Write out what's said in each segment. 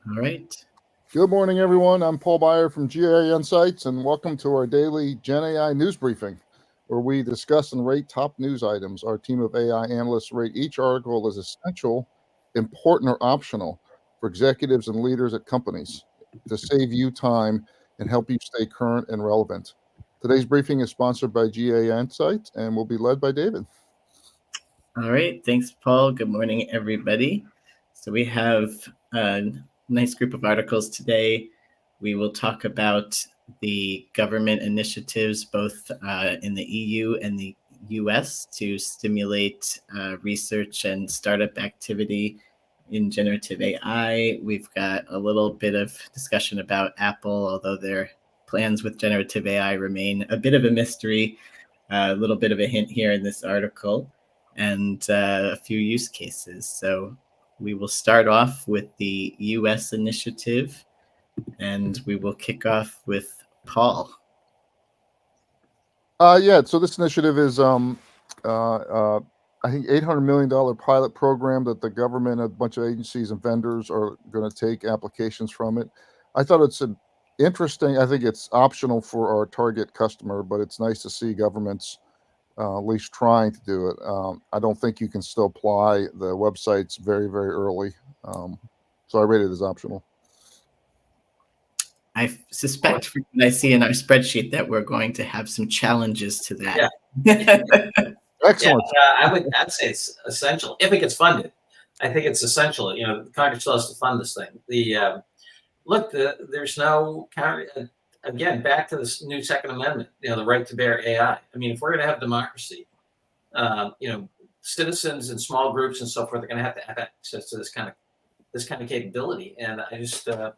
All right. Good morning, everyone. I'm Paul Beyer from GAI Insights, and welcome to our daily Gen AI news briefing, where we discuss and rate top news items. Our team of AI analysts rate each article as essential, important, or optional for executives and leaders at companies to save you time and help you stay current and relevant. Today's briefing is sponsored by GAI Insights and will be led by David. All right. Thanks, Paul. Good morning, everybody. So we have a nice group of articles today. We will talk about the government initiatives, both in the EU and the US, to stimulate research and startup activity in generative AI. We've got a little bit of discussion about Apple, although their plans with generative AI remain a bit of a mystery. A little bit of a hint here in this article, and a few use cases. So we will start off with the US initiative, and we will kick off with Paul. So this initiative is I think $800 million pilot program that the government, a bunch of agencies and vendors are going to take applications from it. I thought it's interesting. I think it's optional for our target customer, but it's nice to see governments at least trying to do it. I don't think you can still apply. The website's very, very early. So I rate it as optional. I suspect from what I see in our spreadsheet that we're going to have some challenges to that. Yeah. Excellent. I'd say it's essential if it gets funded. I think it's essential. You know, Congress still has to fund this thing. There's no again, back to this new Second Amendment. You know, the right to bear AI. I mean, if we're going to have democracy, citizens and small groups and so forth are going to have access to this kind of capability. And I just, and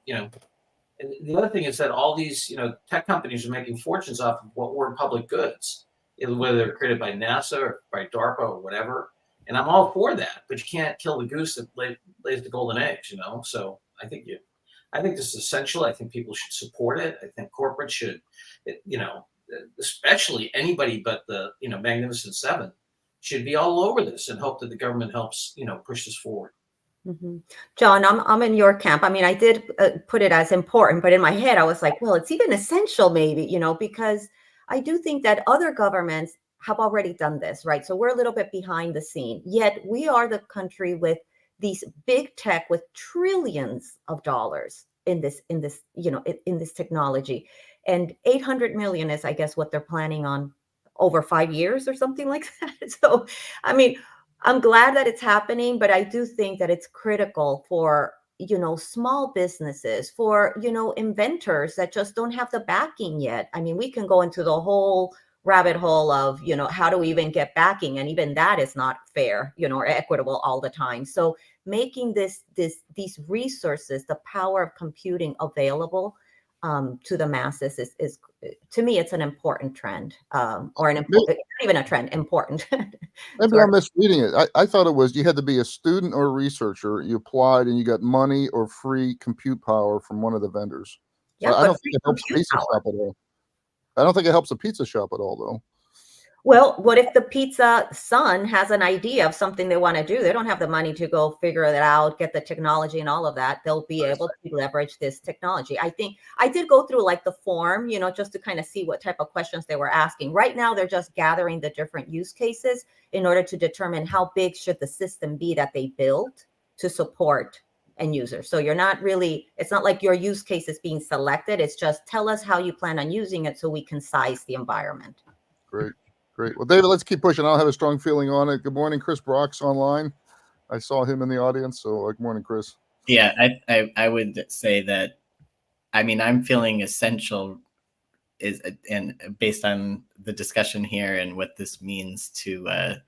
the other thing is that all these, tech companies are making fortunes off of what were public goods, whether they're created by NASA or by DARPA or whatever. And I'm all for that, but you can't kill the goose that lays the golden eggs, So I think this is essential. I think people should support it. I think corporate should, especially anybody but the, Magnificent Seven should be all over this and hope that the government helps, push this forward. Mm-hmm. John, I'm in your camp. I mean, I did put it as important, but in my head, I was like, well, it's even essential maybe, because I do think that other governments have already done this, right? So we're a little bit behind the scene, yet we are the country with these big tech with trillions of dollars in this, in this technology. And 800 million is, I guess, what they're planning on over 5 years or something like that. So, I mean, I'm glad that it's happening, but I do think that it's critical for, small businesses, for, inventors that just don't have the backing yet. I mean, we can go into the whole rabbit hole of, how do we even get backing? And even that is not fair, or equitable all the time. So making these resources, the power of computing available to the masses is to me, it's an important trend, or an important, not even a trend, important. Maybe I'm misreading it. I thought it was you had to be a student or a researcher. You applied and you got money or free compute power from one of the vendors. So Yeah, I don't think it helps a pizza shop at all. I don't think it helps a pizza shop at all, though. Well, what if the pizza son has an idea of something they want to do? They don't have the money to go figure it out, get the technology and all of that. They'll be able to leverage this technology. I think I did go through like the form, just to kind of see what type of questions they were asking. Right now, they're just gathering the different use cases in order to determine how big should the system be that they built to support end users. So it's not like your use case is being selected. It's just tell us how you plan on using it so we can size the environment. Great. Well, David, let's keep pushing. I'll have a strong feeling on it. Good morning, Chris Brock's online. I saw him in the audience. So good morning, Chris. Yeah, I would say that, I mean, I'm feeling essential and based on the discussion here and what this means to,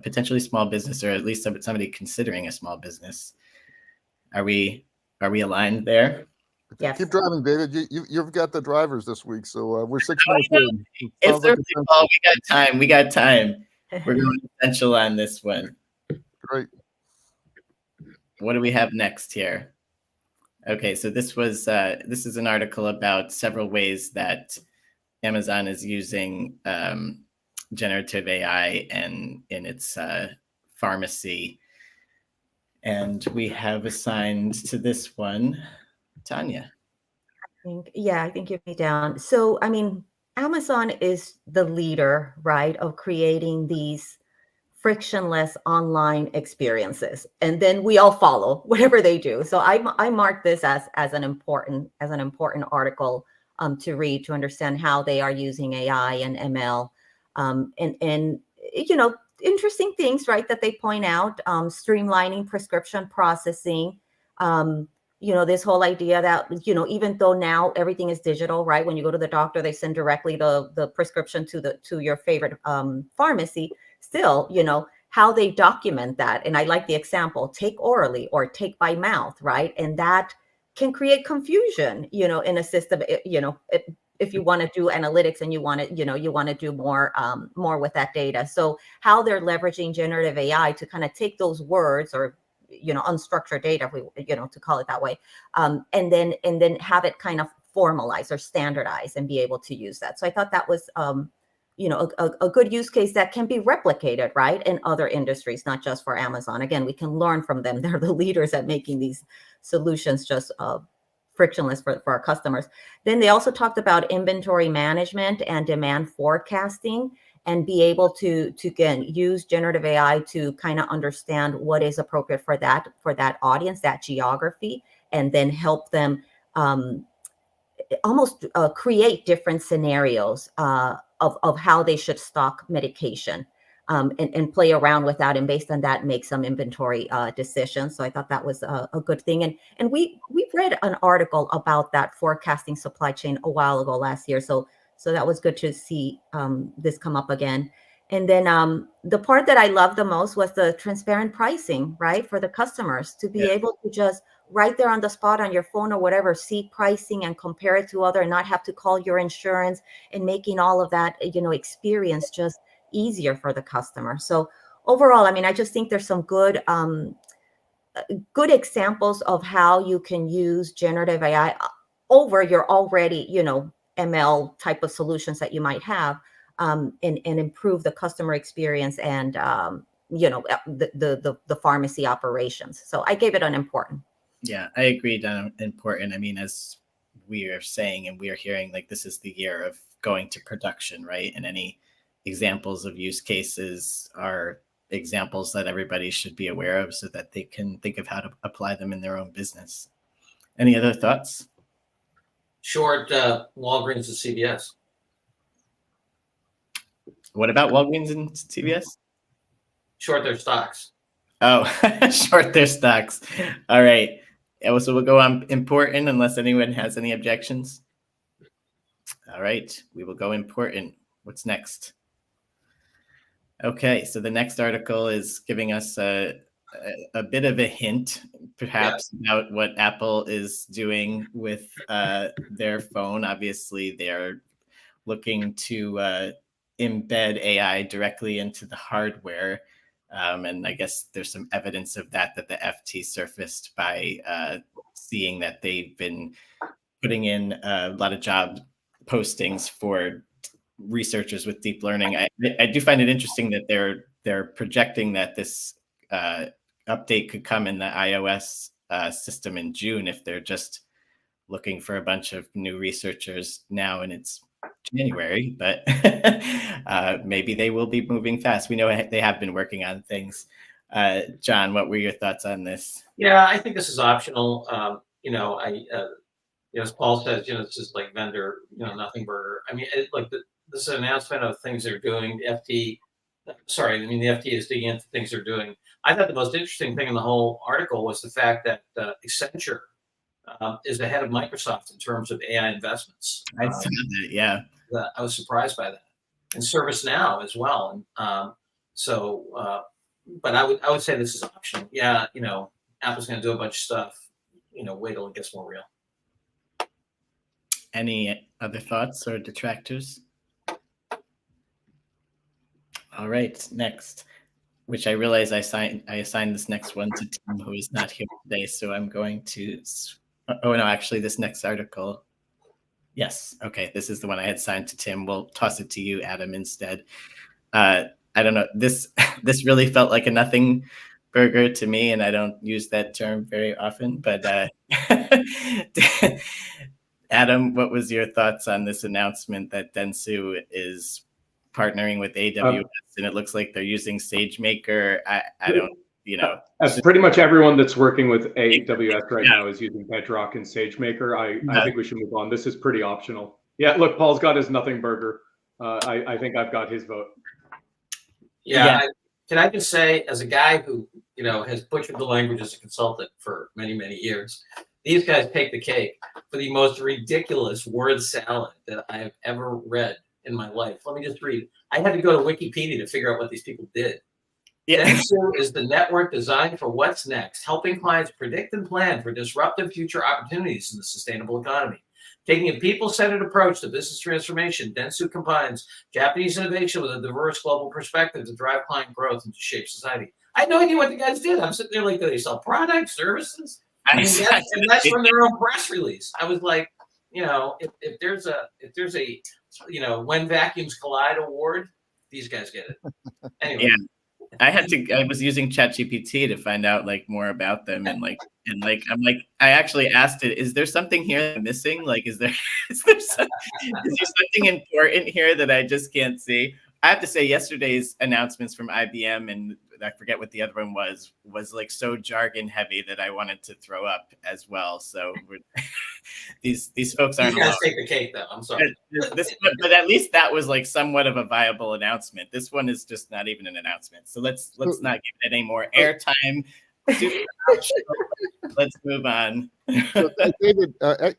potentially small business, or at least somebody considering a small business. Are we aligned there? Yes. Keep driving, David. You've got the drivers this week, so we're 6 minutes in. It's early, Paul. We got time. We're going essential on this one. Great. What do we have next here? Okay, so this is an article about several ways that Amazon is using generative AI and in its pharmacy And we have assigned to this one, Tanya. I think you've me down. So, I mean, Amazon is the leader, right, of creating these frictionless online experiences, and then we all follow whatever they do. So I mark this as an important article to read, to understand how they are using AI and ML, and interesting things, right, that they point out, streamlining prescription processing. This whole idea that, even though now everything is digital, right? When you go to the doctor, they send directly the prescription to your favorite pharmacy. Still, how they document that. And I like the example, take orally or take by mouth, right? And that can create confusion, in a system, if you want to do analytics and you want to do more with that data. So how they're leveraging generative AI to kind of take those words, or unstructured data, if we to call it that way, and then have it kind of formalize or standardize and be able to use that. So I thought that was a good use case that can be replicated, right, in other industries, not just for Amazon. Again, we can learn from them. They're the leaders at making these solutions just frictionless for our customers. Then they also talked about inventory management and demand forecasting, and be able to again use generative AI to kind of understand what is appropriate for that audience, that geography, and then help them almost create different scenarios of how they should stock medication, and play around with that, and based on that make some inventory decisions. So I thought that was a good thing. And we read an article about that forecasting supply chain a while ago last year. So that was good to see this come up again. And then the part that I loved the most was the transparent pricing, right, for the customers to be able to just right there on the spot on your phone or whatever, see pricing and compare it to other, and not have to call your insurance, and making all of that, experience just easier for the customer. So overall, I mean, I just think there's some good examples of how you can use generative AI over your already, ML type of solutions that you might have, and improve the customer experience and, the pharmacy operations. So I gave it an important. Yeah, I agree, important. I mean, as we are saying and we are hearing, like, this is the year of going to production, right? And any examples of use cases are examples that everybody should be aware of so that they can think of how to apply them in their own business. Any other thoughts? Short Walgreens and CVS. What about Walgreens and CVS? Short their stocks. Oh, short their stocks. All right. So we'll go on important unless anyone has any objections. All right, we will go important. What's next? Okay, so the next article is giving us a bit of a hint, perhaps, about what Apple is doing with their phone. Obviously, they're looking to embed AI directly into the hardware. And I guess there's some evidence of that the FT surfaced by seeing that they've been putting in a lot of job postings for researchers with deep learning. I do find it interesting that they're projecting that this update could come in the iOS system in June, if they're just looking for a bunch of new researchers now, and it's January, but maybe they will be moving fast. We know they have been working on things. John, what were your thoughts on this? Yeah, I think this is optional. As Paul says, this is like vendor, nothing burger. I mean, this is an announcement of things they're doing. The FT is digging into things they're doing. I thought the most interesting thing in the whole article was the fact that Accenture is ahead of Microsoft in terms of AI investments. I saw that, yeah. I was surprised by that, and ServiceNow as well. And but I would say this is optional. Yeah, Apple's going to do a bunch of stuff. Wait till it gets more real. Any other thoughts or detractors? All right, next, which I realize I assigned this next one to Tim, who is not here today. So I'm going to, oh no, actually this next article. Yes, okay, this is the one I had assigned to Tim. We'll toss it to you, Adam, instead. I don't know, this really felt like a nothing burger to me, and I don't use that term very often. But Adam, what was your thoughts on this announcement that Dentsu is partnering with AWS, and it looks like they're using SageMaker? I don't, pretty much everyone that's working with AWS right now is using Bedrock and SageMaker. I think we should move on. This is pretty optional. Yeah, look, Paul's got his nothing burger. I think I've got his vote. Yeah. Can I just say, as a guy who has butchered the language as a consultant for many, many years, these guys take the cake for the most ridiculous word salad that I have ever read in my life. Let me just read. I had to go to Wikipedia to figure out what these people did. Dentsu is the network designed for what's next, helping clients predict and plan for disruptive future opportunities in the sustainable economy. Taking a people-centered approach to business transformation, Dentsu combines Japanese innovation with a diverse global perspective to drive client growth and to shape society. I had no idea what the guys did. I'm sitting there like, do they sell products, services? And that's from their own press release. I was like, if there's a when vacuums collide award, these guys get it. Anyway. Yeah. I was using ChatGPT to find out more about them, and I actually asked it, is there something here I'm missing? Is there something important here that I just can't see? I have to say, yesterday's announcements from IBM, and I forget what the other one was so jargon heavy that I wanted to throw up as well. So these folks aren't. You guys take the cake, though. I'm sorry. But at least that was somewhat of a viable announcement. This one is just not even an announcement. So let's not give it any more airtime. Let's move on. So, David,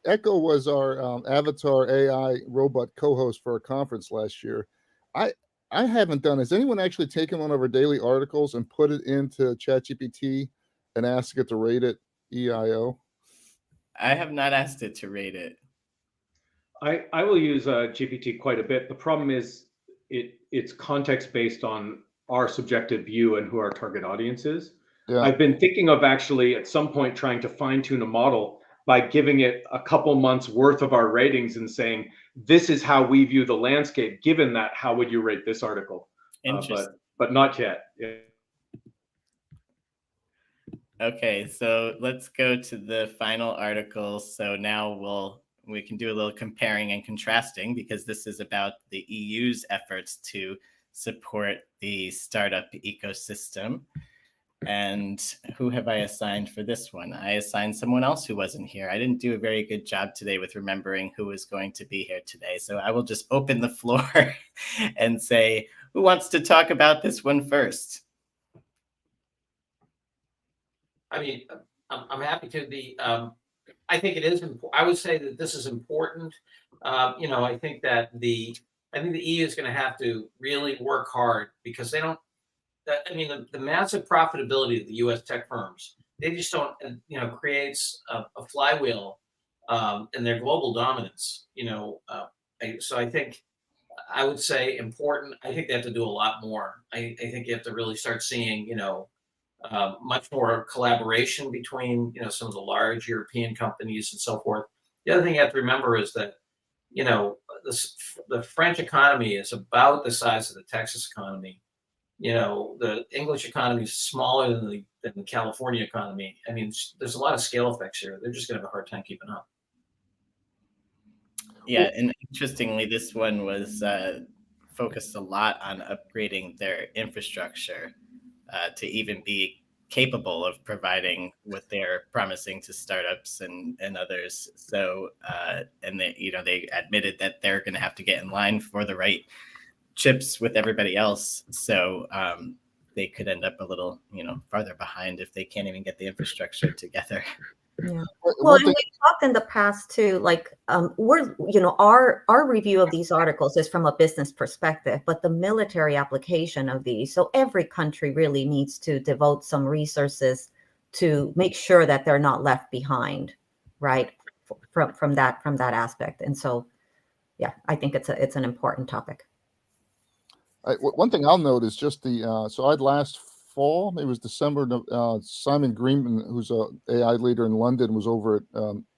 Echo was our Avatar AI robot co-host for a conference last year. I haven't done. Has anyone actually taken one of our daily articles and put it into ChatGPT and asked it to rate it EIO? I have not asked it to rate it. I will use GPT quite a bit. The problem is it's context based on our subjective view and who our target audience is. Yeah. I've been thinking of actually at some point trying to fine tune a model by giving it a couple months worth of our ratings and saying, this is how we view the landscape. Given that, how would you rate this article? But not yet. Yeah. Okay, so let's go to the final article. So now we can do a little comparing and contrasting, because this is about the EU's efforts to support the startup ecosystem. And who have I assigned for this one? I assigned someone else who wasn't here. I didn't do a very good job today with remembering who was going to be here today. So I will just open the floor and say, who wants to talk about this one first? I mean, I'm happy to. I think it is important. I would say that this is important. I think that the EU is going to have to really work hard, because they don't. The massive profitability of the U.S. tech firms, they just don't, creates a flywheel in their global dominance. So I think I would say important. I think they have to do a lot more. I think you have to really start seeing, much more collaboration between, some of the large European companies and so forth. The other thing you have to remember is that, the French economy is about the size of the Texas economy. The English economy is smaller than the California economy. I mean, there's a lot of scale effects here. They're just going to have a hard time keeping up. Yeah, and interestingly, this one was focused a lot on upgrading their infrastructure to even be capable of providing what they're promising to startups and others. So, and they admitted that they're going to have to get in line for the right chips with everybody else. So they could end up a little, farther behind if they can't even get the infrastructure together. Yeah. Well, and we talked in the past too, our review of these articles is from a business perspective, but the military application of these. So every country really needs to devote some resources to make sure that they're not left behind, right? From that aspect. And so, yeah, I think it's an important topic. One thing I'll note is just so I'd last fall, maybe it was December, Simon Greenman, who's a AI leader in London, was over at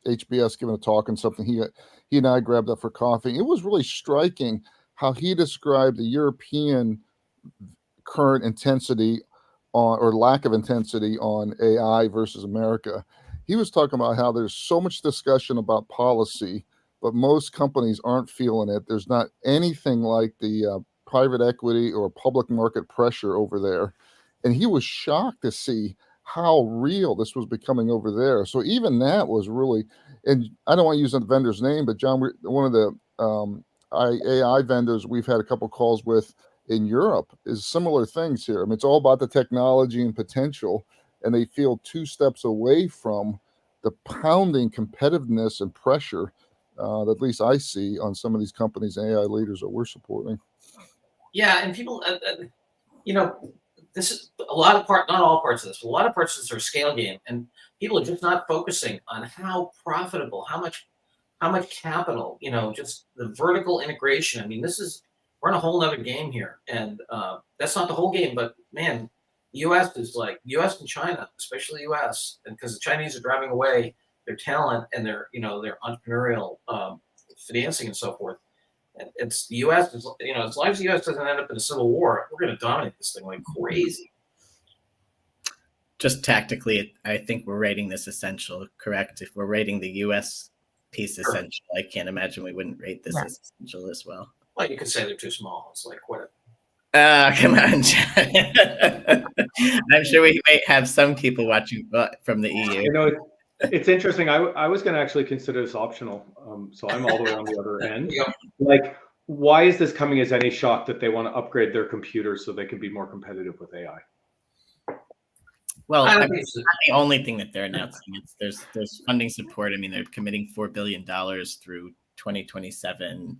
HBS giving a talk and something. He and I grabbed up for coffee. It was really striking how he described the European current intensity on, or lack of intensity on AI versus America. He was talking about how there's so much discussion about policy, but most companies aren't feeling it. There's not anything like the private equity or public market pressure over there. And he was shocked to see how real this was becoming over there. So even that was really, and I don't want to use the vendor's name, but John, one of the AI vendors we've had a couple calls with in Europe is similar things here. I mean, it's all about the technology and potential, and they feel 2 steps away from the pounding competitiveness and pressure that at least I see on some of these companies and AI leaders that we're supporting. Yeah, and people, this is a lot of not all parts of this, but a lot of parts of this are a scale game, and people are just not focusing on how profitable, how much capital, just the vertical integration. I mean, we're in a whole nother game here, and that's not the whole game, but man, U.S. and China, especially U.S., and because the Chinese are driving away their talent and their entrepreneurial financing and so forth. And it's the U.S. as long as the U.S. doesn't end up in a civil war, we're going to dominate this thing like crazy. Just tactically, I think we're rating this essential, correct? If we're rating the U.S. piece essential, I can't imagine we wouldn't rate this as essential as well. Well, you could say they're too small. It's like, what? Come on, John. I'm sure we may have some people watching from the EU. It's interesting. I was going to actually consider this optional. So I'm all the way on the other end. Like, why is this coming as any shock that they want to upgrade their computers so they can be more competitive with AI? Well, I mean, it's not the only thing that they're announcing. There's funding support. I mean, they're committing $4 billion through 2027.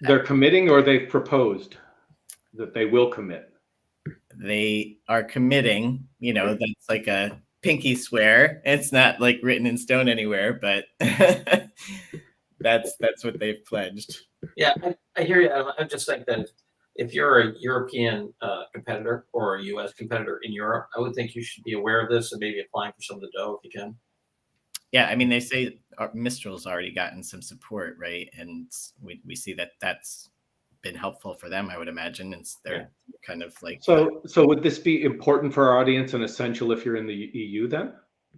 They're committing, or they've proposed that they will commit. They are committing. That's like a pinky swear. It's not like written in stone anywhere, but that's what they've pledged. Yeah, I hear you. I just think that if you're a European competitor or a U.S. competitor in Europe, I would think you should be aware of this and maybe applying for some of the dough if you can. Yeah, I mean, they say Mistral's already gotten some support, right? And we see that that's been helpful for them, I would imagine. And they're kind of like... So would this be important for our audience and essential if you're in the EU then?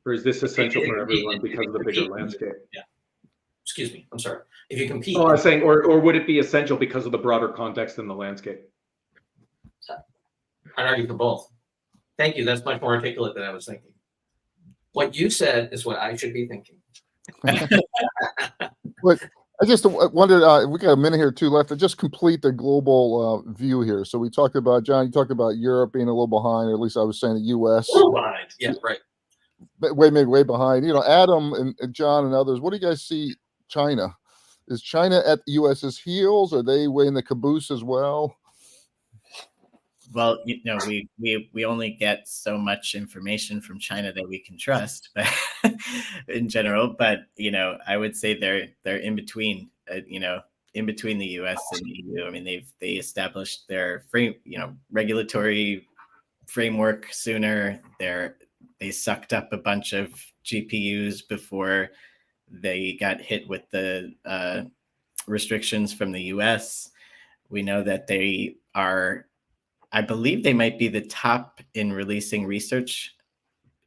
Or is this essential for everyone because of the bigger landscape? Yeah. Excuse me, I'm sorry. If you compete... Oh, I was saying, or would it be essential because of the broader context in the landscape? I'd argue for both. Thank you. That's much more articulate than I was thinking. What you said is what I should be thinking. But I just wondered, we got a minute here too left to just complete the global view here. So we talked about, John, you talked about Europe being a little behind, or at least I was saying the U.S. A little behind, yeah, right. Way behind. Adam and John and others, what do you guys see China? Is China at the U.S.'s heels? Are they way in the caboose as well? Well, we only get so much information from China that we can trust, but in general. But I would say they're in between. In between the U.S. and the EU. I mean, they established their regulatory framework sooner. They sucked up a bunch of GPUs before they got hit with the restrictions from the U.S. We know that they are. I believe they might be the top in releasing research.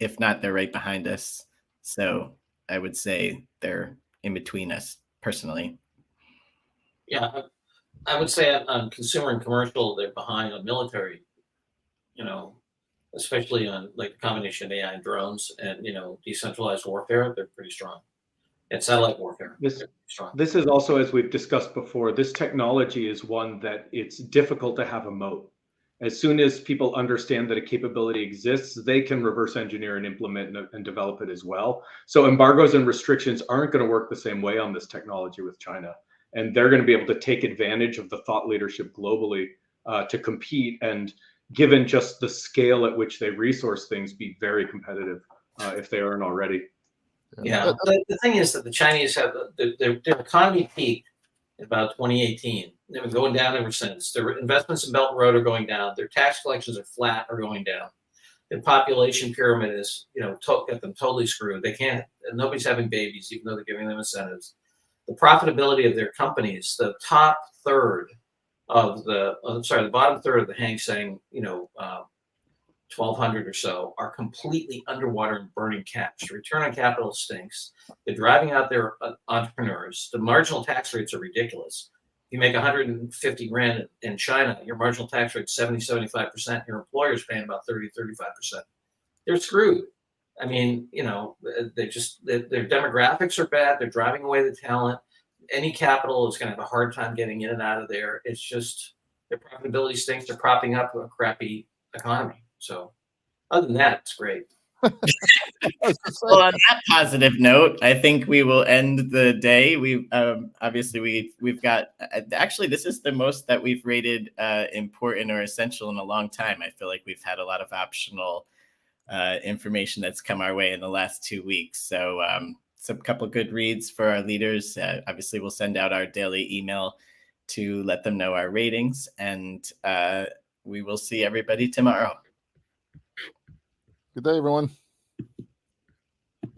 If not, they're right behind us. So I would say they're in between us personally. Yeah, I would say on consumer and commercial, they're behind on military, especially on like the combination of AI and drones and, decentralized warfare, they're pretty strong. And satellite warfare. This is also, as we've discussed before, this technology is one that it's difficult to have a moat. As soon as people understand that a capability exists, they can reverse engineer and implement and develop it as well. So embargoes and restrictions aren't going to work the same way on this technology with China. And they're going to be able to take advantage of the thought leadership globally to compete, and given just the scale at which they resource things, be very competitive if they aren't already. Yeah, the thing is that the Chinese have their economy peaked in about 2018. They've been going down ever since. Their investments in Belt and Road are going down. Their tax collections are flat or going down. Their population pyramid is, got them totally screwed. They can't. Nobody's having babies, even though they're giving them incentives. The profitability of their companies, the top third of the bottom third of the Hang Seng, 1,200 or so, are completely underwater and burning cash. Return on capital stinks. They're driving out their entrepreneurs. The marginal tax rates are ridiculous. If you make 150 grand in China, your marginal tax rate is 70-75%. Your employer's paying about 30-35%. They're screwed. I mean, you know, their demographics are bad. They're driving away the talent. Any capital is going to have a hard time getting in and out of there. It's just their profitability stinks. They're propping up a crappy economy. So other than that, it's great. Well, on that positive note, I think we will end the day. We've obviously we've got actually this is the most that we've rated important or essential in a long time. I feel like we've had a lot of optional information that's come our way in the last 2 weeks. So some couple good reads for our leaders. Obviously, we'll send out our daily email to let them know our ratings, and we will see everybody tomorrow. Good day, everyone.